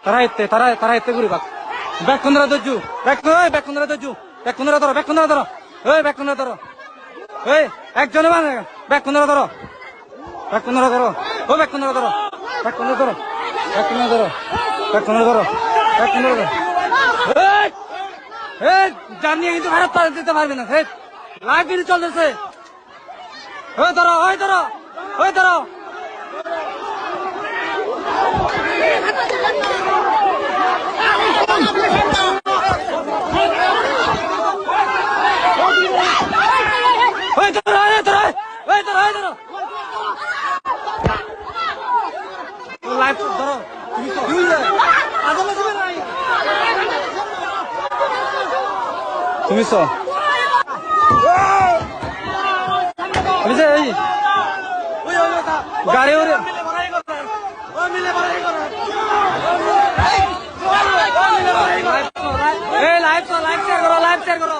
তারা এতে ঘুরে বাক ব্যাক কোনরা দজু ব্যাক কোনরা দজু ব্যাক কোনরা ধরো এই ব্যাক কোনরা ধরো এই একজনে মানে ব্যাক কোনরা ধরো ও ব্যাক কোনরা ধরো এই জানিয়ে কিন্তু ভারত দিতে পারবে না লাইভ কিন্তু চলতেছে ওই ধরো লাইভ ধরো তুমি গাড়ি লাইভ শেয়ার করো